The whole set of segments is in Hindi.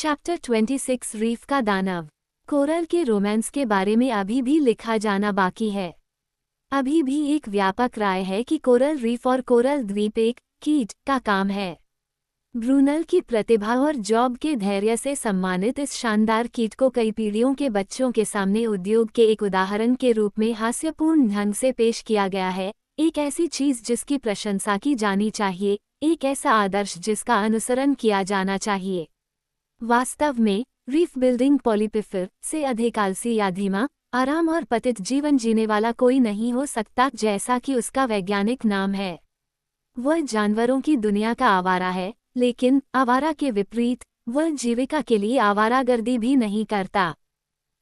चैप्टर 26 रीफ का दानव। कोरल के रोमांस के बारे में अभी भी लिखा जाना बाकी है। अभी भी एक व्यापक राय है कि कोरल रीफ और कोरल द्वीप एक कीट का काम है। ब्रूनल की प्रतिभा और जॉब के धैर्य से सम्मानित इस शानदार कीट को कई पीढ़ियों के बच्चों के सामने उद्योग के एक उदाहरण के रूप में हास्यपूर्ण ढंग से पेश किया गया है। एक ऐसी चीज जिसकी प्रशंसा की जानी चाहिए, एक ऐसा आदर्श जिसका अनुसरण किया जाना चाहिए। वास्तव में रीफ बिल्डिंग पॉलीपिफर से अधिक आलसी या धीमा, आराम और पतित जीवन जीने वाला कोई नहीं हो सकता, जैसा कि उसका वैज्ञानिक नाम है। वह जानवरों की दुनिया का आवारा है, लेकिन आवारा के विपरीत वह जीविका के लिए आवारागर्दी भी नहीं करता।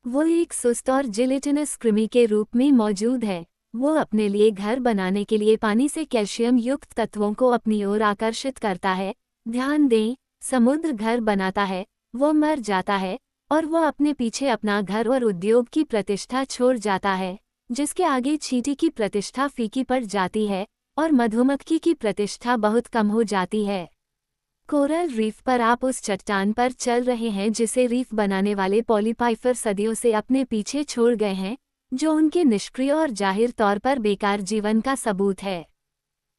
वह एक सुस्त और जिलेटिनस कृमि के रूप में मौजूद है। वो अपने लिए घर बनाने के लिए पानी से कैल्शियम युक्त तत्वों को अपनी ओर आकर्षित करता है। ध्यान दें, समुद्र घर बनाता है, वो मर जाता है और वह अपने पीछे अपना घर और उद्योग की प्रतिष्ठा छोड़ जाता है, जिसके आगे चींटी की प्रतिष्ठा फीकी पड़ जाती है और मधुमक्खी की प्रतिष्ठा बहुत कम हो जाती है। कोरल रीफ पर आप उस चट्टान पर चल रहे हैं जिसे रीफ बनाने वाले पॉलीपाइफर सदियों से अपने पीछे छोड़ गए हैं, जो उनके निष्क्रिय और जाहिर तौर पर बेकार जीवन का सबूत है।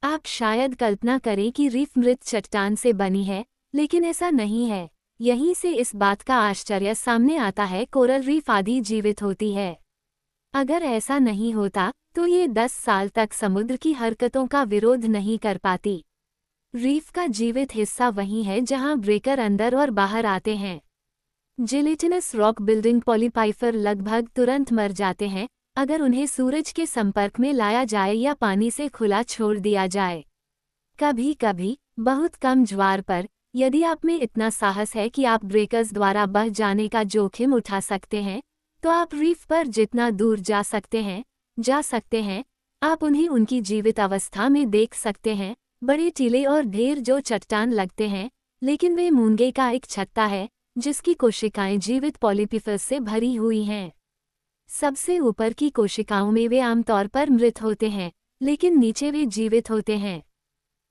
आप शायद कल्पना करें कि रीफ मृत चट्टान से बनी है, लेकिन ऐसा नहीं है। यहीं से इस बात का आश्चर्य सामने आता है, कोरल रीफ आधी जीवित होती है। अगर ऐसा नहीं होता तो ये 10 साल तक समुद्र की हरकतों का विरोध नहीं कर पाती। रीफ का जीवित हिस्सा वही है जहां ब्रेकर अंदर और बाहर आते हैं। जिलेटिनस रॉक बिल्डिंग पॉलीपाइफर लगभग तुरंत मर जाते हैं अगर उन्हें सूरज के संपर्क में लाया जाए या पानी से खुला छोड़ दिया जाए। कभी कभी बहुत कम ज्वार पर, यदि आप में इतना साहस है कि आप ब्रेकर्स द्वारा बह जाने का जोखिम उठा सकते हैं, तो आप रीफ पर जितना दूर जा सकते हैं। आप उन्हें उनकी जीवित अवस्था में देख सकते हैं, बड़े टीले और ढेर जो चट्टान लगते हैं, लेकिन वे मूंगे का एक छत्ता है जिसकी कोशिकाएं जीवित पॉलीपिफर्स से भरी हुई हैं। सबसे ऊपर की कोशिकाओं में वे आमतौर पर मृत होते हैं, लेकिन नीचे वे जीवित होते हैं।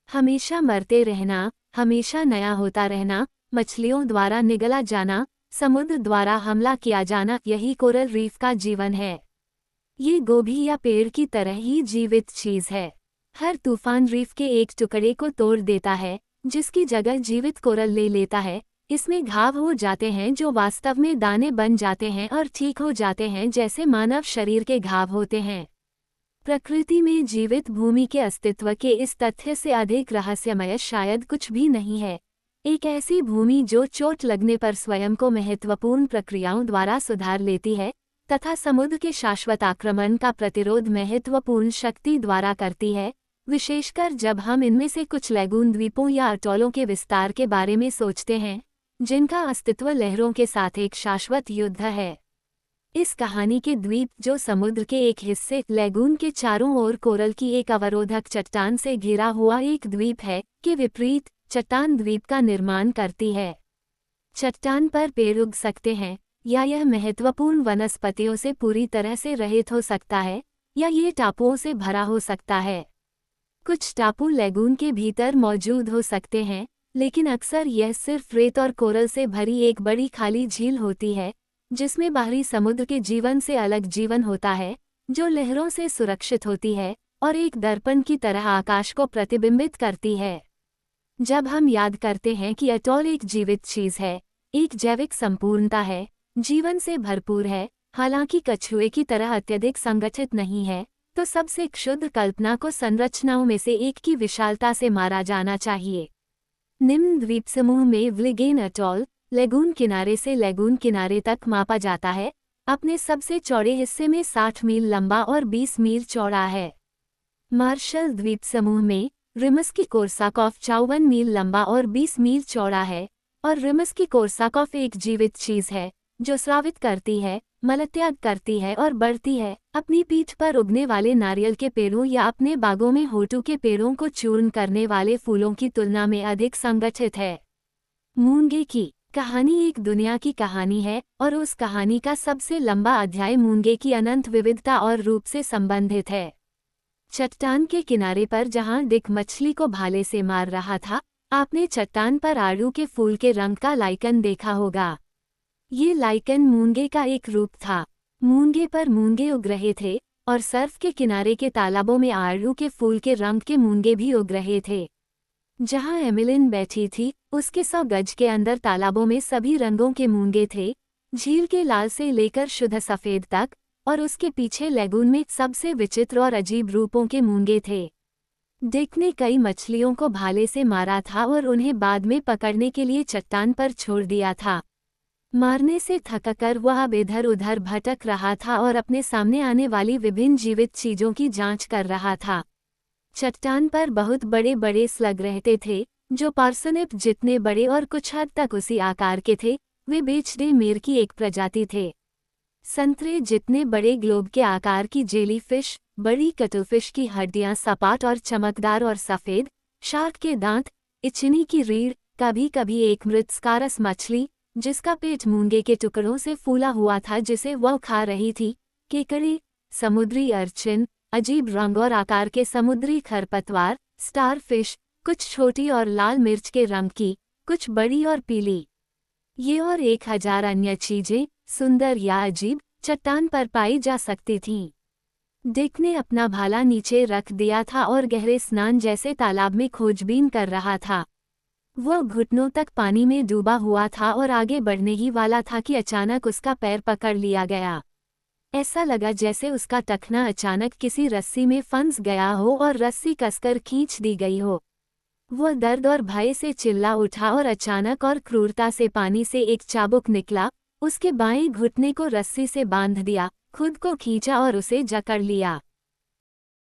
हमेशा मरते रहना, हमेशा नया होता रहना, मछलियों द्वारा निगला जाना, समुद्र द्वारा हमला किया जाना, यही कोरल रीफ का जीवन है। ये गोभी या पेड़ की तरह ही जीवित चीज है। हर तूफान रीफ के एक टुकड़े को तोड़ देता है, जिसकी जगह जीवित कोरल ले लेता है। इसमें घाव हो जाते हैं जो वास्तव में दाने बन जाते हैं और ठीक हो जाते हैं, जैसे मानव शरीर के घाव होते हैं। प्रकृति में जीवित भूमि के अस्तित्व के इस तथ्य से अधिक रहस्यमय शायद कुछ भी नहीं है। एक ऐसी भूमि जो चोट लगने पर स्वयं को महत्वपूर्ण प्रक्रियाओं द्वारा सुधार लेती है तथा समुद्र के शाश्वत आक्रमण का प्रतिरोध महत्वपूर्ण शक्ति द्वारा करती है, विशेषकर जब हम इनमें से कुछ लैगून द्वीपों या अटोलों के विस्तार के बारे में सोचते हैं, जिनका अस्तित्व लहरों के साथ एक शाश्वत युद्ध है। इस कहानी के द्वीप, जो समुद्र के एक हिस्से लैगून के चारों ओर कोरल की एक अवरोधक चट्टान से घिरा हुआ एक द्वीप है, के विपरीत चट्टान द्वीप का निर्माण करती है। चट्टान पर पेड़ उग सकते हैं, या यह महत्वपूर्ण वनस्पतियों से पूरी तरह से रहित हो सकता है, या ये टापुओं से भरा हो सकता है। कुछ टापू लैगून के भीतर मौजूद हो सकते हैं, लेकिन अक्सर यह सिर्फ रेत और कोरल से भरी एक बड़ी खाली झील होती है, जिसमें बाहरी समुद्र के जीवन से अलग जीवन होता है, जो लहरों से सुरक्षित होती है और एक दर्पण की तरह आकाश को प्रतिबिंबित करती है। जब हम याद करते हैं कि अटोल एक जीवित चीज है, एक जैविक संपूर्णता है, जीवन से भरपूर है, हालांकि कछुए की तरह अत्यधिक संगठित नहीं है, तो सबसे क्षुद्र कल्पना को संरचनाओं में से एक की विशालता से मारा जाना चाहिए। निम्न द्वीप समूह में व्लिगेन अटोल लैगून किनारे से लैगून किनारे तक मापा जाता है, अपने सबसे चौड़े हिस्से में 60 मील लंबा और 20 मील चौड़ा है। मार्शल द्वीप समूह में रिम्स्की कोर्साकॉफ 54 मील लंबा और 20 मील चौड़ा है, और रिम्स्की कोर्साकॉफ एक जीवित चीज है जो स्रावित करती है, मलत्याग करती है और बढ़ती है, अपनी पीठ पर उगने वाले नारियल के पेड़ों या अपने बागों में होटू के पेड़ों को चूर्ण करने वाले फूलों की तुलना में अधिक संगठित है। मूंगे की कहानी एक दुनिया की कहानी है, और उस कहानी का सबसे लंबा अध्याय मूंगे की अनंत विविधता और रूप से संबंधित है। चट्टान के किनारे पर जहां डिक मछली को भाले से मार रहा था, आपने चट्टान पर आड़ू के फूल के रंग का लाइकन देखा होगा। ये लाइकन मूंगे का एक रूप था। मूंगे पर मूंगे उग रहे थे और सर्फ के किनारे के तालाबों में आड़ू के फूल के रंग के मूंगे भी उग रहे थे। जहां एमिलिन बैठी थी, उसके 100 गज के अंदर तालाबों में सभी रंगों के मूंगे थे, झील के लाल से लेकर शुद्ध सफेद तक, और उसके पीछे लेगून में सबसे विचित्र और अजीब रूपों के मूंगे थे। डिक ने कई मछलियों को भाले से मारा था और उन्हें बाद में पकड़ने के लिए चट्टान पर छोड़ दिया था। मारने से थककर वह अब इधर उधर भटक रहा था और अपने सामने आने वाली विभिन्न जीवित चीजों की जांच कर रहा था। चट्टान पर बहुत बड़े बड़े स्लग रहते थे, जो पार्सनिप जितने बड़े और कुछ हद तक उसी आकार के थे। वे बेचडे मेर की एक प्रजाति थे। संतरे जितने बड़े ग्लोब के आकार की जेलीफिश, बड़ी कटलफिश की हड्डियां सपाट और चमकदार और सफेद, शार्क के दांत, इचनी की रीढ़, कभी कभी एक मृत स्कारस मछली जिसका पेट मूंगे के टुकड़ों से फूला हुआ था जिसे वह खा रही थी, केकड़े, समुद्री अर्चिन, अजीब रंग और आकार के समुद्री खरपतवार, स्टारफिश, कुछ छोटी और लाल मिर्च के रंग की, कुछ बड़ी और पीली। ये और 1000 अन्य चीजें, सुंदर या अजीब, चट्टान पर पाई जा सकती थीं। डिक ने अपना भाला नीचे रख दिया था और गहरे स्नान जैसे तालाब में खोजबीन कर रहा था। वह घुटनों तक पानी में डूबा हुआ था और आगे बढ़ने ही वाला था कि अचानक उसका पैर पकड़ लिया गया। ऐसा लगा जैसे उसका टखना अचानक किसी रस्सी में फंस गया हो और रस्सी कसकर खींच दी गई हो। वह दर्द और भय से चिल्ला उठा और अचानक और क्रूरता से पानी से एक चाबुक निकला, उसके बाएं घुटने को रस्सी से बांध दिया, खुद को खींचा और उसे जकड़ लिया।